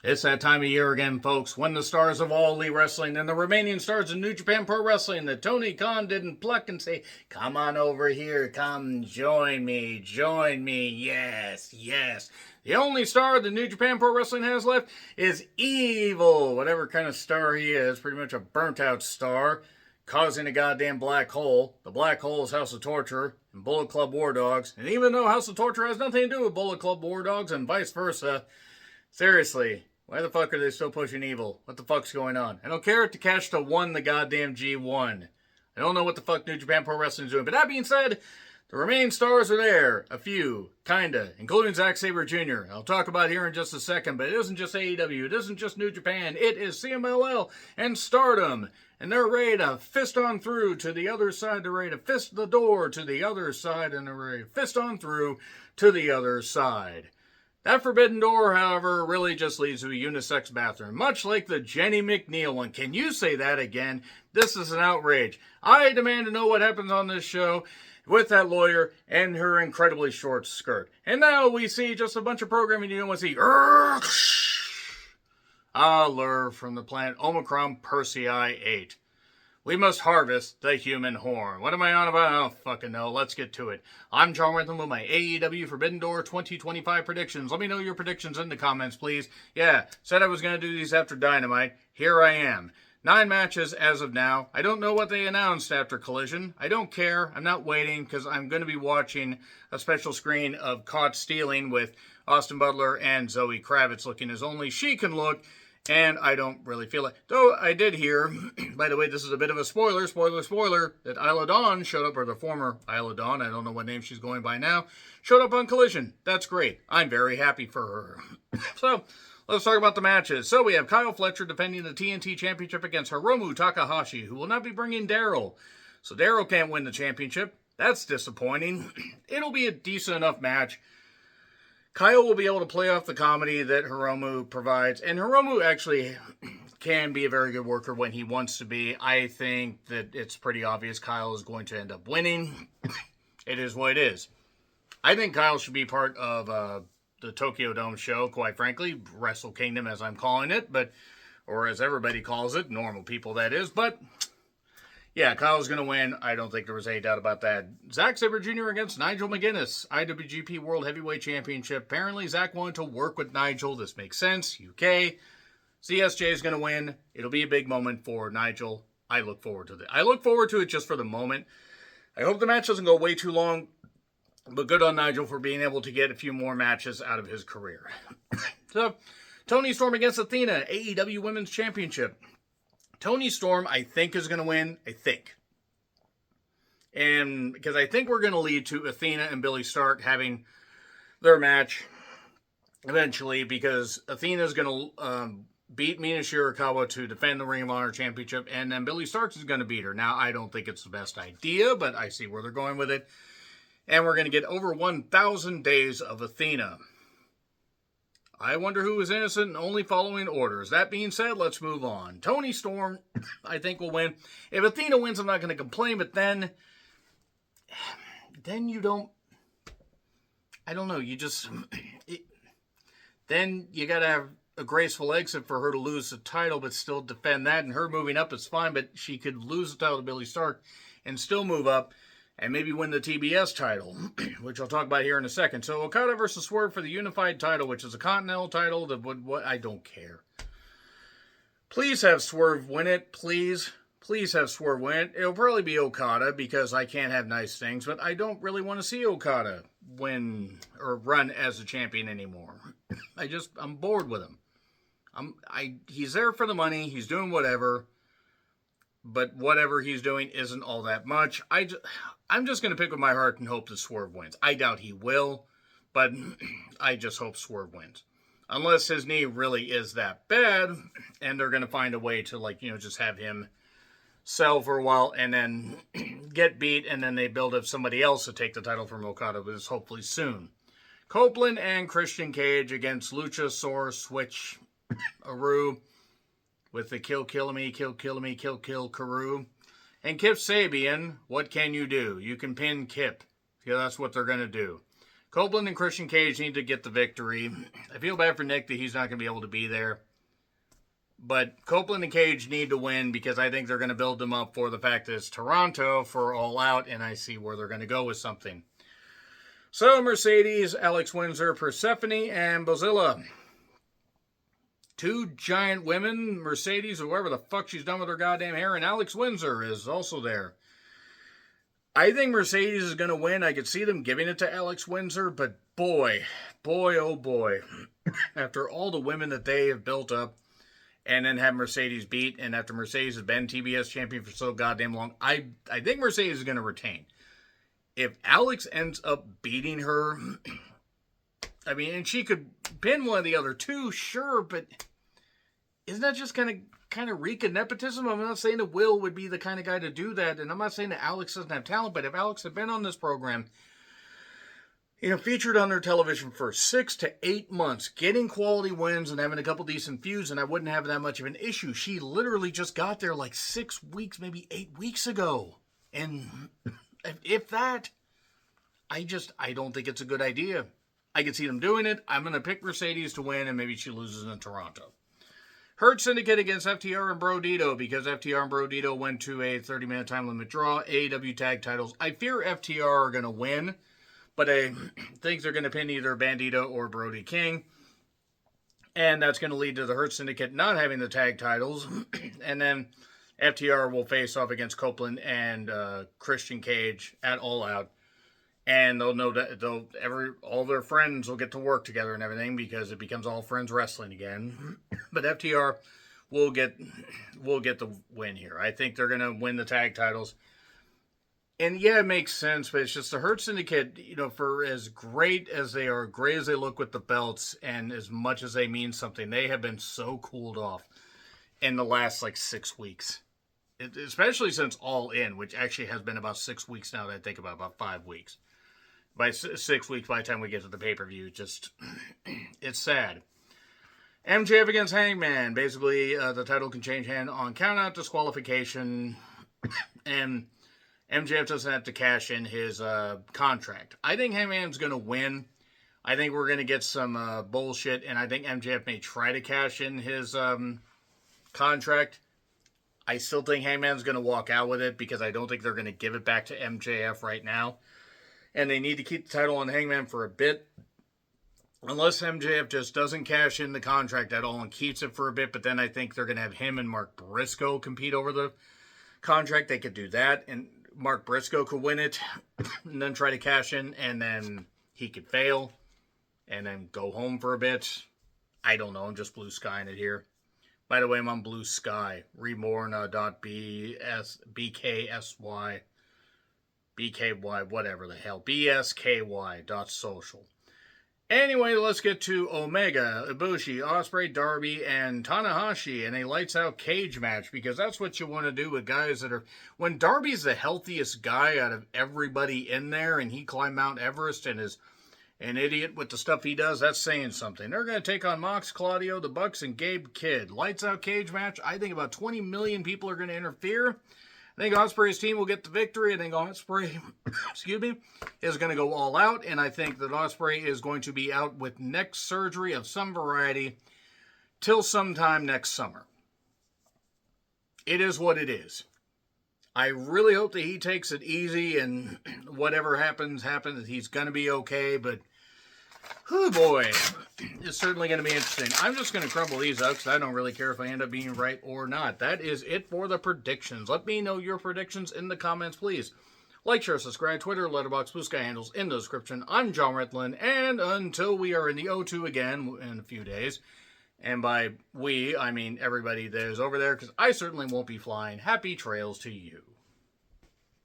It's that time of year again, folks, when the stars of All Elite Wrestling and the remaining stars of New Japan Pro Wrestling that Tony Khan didn't pluck and say, come on over here, come join me, yes. The only star that New Japan Pro Wrestling has left is Evil, whatever kind of star he is, pretty much a burnt-out star, causing a goddamn black hole. The black hole is House of Torture and Bullet Club War Dogs, and even though House of Torture has nothing to do with Bullet Club War Dogs and vice versa, seriously, why the fuck are they still pushing Evil? What the fuck's going on? I don't care if Takeshita won the goddamn G1. I don't know what the fuck New Japan Pro Wrestling is doing. But that being said, the remaining stars are there. A few, kinda, including Zack Sabre Jr. I'll talk about here in just a second, but it isn't just AEW. It isn't just New Japan. It is CMLL and Stardom. And they're ready to fist on through to the other side. They're ready to fist the door to the other side. And they're ready to fist on through to the other side. That forbidden door, however, really just leads to a unisex bathroom, much like the Jenny McNeil one. Can you say that again? This is an outrage. I demand to know what happens on this show with that lawyer and her incredibly short skirt. And now we see just a bunch of programming you don't want to see. Allure from the planet Omicron Persei 8. We must harvest the human horn. What am I on about? I don't fucking know. Let's get to it. I'm John Rentham with my AEW Forbidden Door 2025 predictions. Let me know your predictions in the comments, please. Yeah, said I was going to do these after Dynamite. Here I am. 9 matches as of now. I don't know what they announced after Collision. I don't care. I'm not waiting because I'm going to be watching a special screen of Caught Stealing with Austin Butler and Zoe Kravitz looking as only she can look. And I don't really feel it. Though I did hear, by the way, this is a bit of a spoiler, that Isla Dawn showed up, or the former Isla Dawn, I don't know what name she's going by now, showed up on Collision. That's great. I'm very happy for her. So, let's talk about the matches. So we have Kyle Fletcher defending the TNT Championship against Hiromu Takahashi, who will not be bringing Daryl. So Daryl can't win the championship. That's disappointing. It'll be a decent enough match. Kyle will be able to play off the comedy that Hiromu provides. And Hiromu actually can be a very good worker when he wants to be. I think that it's pretty obvious Kyle is going to end up winning. It is what it is. I think Kyle should be part of the Tokyo Dome show, quite frankly. Wrestle Kingdom, as I'm calling it. Or as everybody calls it. Normal people, that is. But yeah, Kyle's going to win. I don't think there was any doubt about that. Zack Sabre Jr. against Nigel McGuinness, IWGP World Heavyweight Championship. Apparently, Zack wanted to work with Nigel. This makes sense. UK. CSJ is going to win. It'll be a big moment for Nigel. I look forward to it. I look forward to it just for the moment. I hope the match doesn't go way too long. But good on Nigel for being able to get a few more matches out of his career. So, Toni Storm against Athena, AEW Women's Championship. Toni Storm, I think, is going to win. I think. And because I think we're going to lead to Athena and Billie Starkz having their match eventually, because Athena is going to beat Mina Shirakawa to defend the Ring of Honor Championship, and then Billie Starkz is going to beat her. Now, I don't think it's the best idea, but I see where they're going with it. And we're going to get over 1,000 days of Athena. I wonder who is innocent and only following orders. That being said, let's move on. Toni Storm, I think, will win. If Athena wins, I'm not going to complain, but then you don't, I don't know, then you got to have a graceful exit for her to lose the title, but still defend that, and her moving up is fine, but she could lose the title to Billie Starkz and still move up. And maybe win the TBS title, which I'll talk about here in a second. So Okada versus Swerve for the unified title, which is a Continental title. What I don't care. Please have Swerve win it. Please have Swerve win it. It'll probably be Okada because I can't have nice things, but I don't really want to see Okada win or run as a champion anymore. I'm bored with him. He's there for the money. He's doing whatever. But whatever he's doing isn't all that much. I'm just going to pick with my heart and hope that Swerve wins. I doubt he will, but I just hope Swerve wins. Unless his knee really is that bad, and they're going to find a way to, just have him sell for a while and then get beat, and then they build up somebody else to take the title from Okada, but it's hopefully soon. Copeland and Christian Cage against Luchasaurus Switch Aru. With the kill Karu. And Kip Sabian, what can you do? You can pin Kip. Yeah, that's what they're going to do. Copeland and Christian Cage need to get the victory. I feel bad for Nick that he's not going to be able to be there. But Copeland and Cage need to win because I think they're going to build them up for the fact that it's Toronto for All Out, and I see where they're going to go with something. So, Mercedes, Alex Windsor, Persephone, and Bozilla. 2 giant women, Mercedes, or whatever the fuck she's done with her goddamn hair, and Alex Windsor is also there. I think Mercedes is going to win. I could see them giving it to Alex Windsor, but boy, oh boy, after all the women that they have built up, and then have Mercedes beat, and after Mercedes has been TBS champion for so goddamn long, I think Mercedes is going to retain. If Alex ends up beating her, I mean, and she could pin one of the other two, sure, but isn't that just kind of reek of nepotism? I'm not saying that Will would be the kind of guy to do that, and I'm not saying that Alex doesn't have talent, but if Alex had been on this program, featured on their television for 6 to 8 months, getting quality wins and having a couple decent feuds, and I wouldn't have that much of an issue. She literally just got there like 6 weeks, maybe 8 weeks ago. And if that, I don't think it's a good idea. I can see them doing it. I'm going to pick Mercedes to win, and maybe she loses in Toronto. Hurt Syndicate against FTR and Brodito, because FTR and Brodito went to a 30-minute time limit draw. AEW tag titles. I fear FTR are going to win, but I think they're going to pin either Bandito or Brody King. And that's going to lead to the Hurt Syndicate not having the tag titles. And then FTR will face off against Copeland and Christian Cage at All Out. And they'll know that all their friends will get to work together and everything because it becomes all friends wrestling again. But FTR will get the win here. I think they're going to win the tag titles. And yeah, it makes sense, but it's just the Hurt Syndicate, for as great as they are, great as they look with the belts, and as much as they mean something, they have been so cooled off in the last 6 weeks. Especially since All In, which actually has been about 6 weeks now that I think about 5 weeks. By 6 weeks, by the time we get to the pay-per-view, it's sad. MJF against Hangman. Basically, the title can change hand on count-out, disqualification, and MJF doesn't have to cash in his contract. I think Hangman's going to win. I think we're going to get some bullshit, and I think MJF may try to cash in his contract. I still think Hangman's going to walk out with it because I don't think they're going to give it back to MJF right now. And they need to keep the title on Hangman for a bit. Unless MJF just doesn't cash in the contract at all and keeps it for a bit. But then I think they're going to have him and Mark Briscoe compete over the contract. They could do that. And Mark Briscoe could win it. And then try to cash in. And then he could fail. And then go home for a bit. I don't know. I'm just blue skying it here. By the way, I'm on Blue Sky. Reborn.bksy. BKY, whatever the hell. BSKY.social. Anyway, let's get to Omega, Ibushi, Ospreay, Darby, and Tanahashi in a lights-out cage match, because that's what you want to do with guys that are... When Darby's the healthiest guy out of everybody in there, and he climbed Mount Everest and is an idiot with the stuff he does, that's saying something. They're going to take on Mox, Claudio, the Bucks, and Gabe Kidd. Lights-out cage match. I think about 20 million people are going to interfere. I think Ospreay's team will get the victory. I think Ospreay, is going to go all out. And I think that Ospreay is going to be out with neck surgery of some variety till sometime next summer. It is what it is. I really hope that he takes it easy and whatever happens, he's going to be okay. But, oh boy, it's certainly going to be interesting. I'm just going to crumble these up because I don't really care if I end up being right or not. That is it for the predictions. Let me know your predictions in the comments, please. Like, share, subscribe, Twitter, Letterboxd, Blue Sky handles in the description. I'm John Ritlin, and until we are in the O2 again in a few days, and by we, I mean everybody that is over there, because I certainly won't be flying, happy trails to you.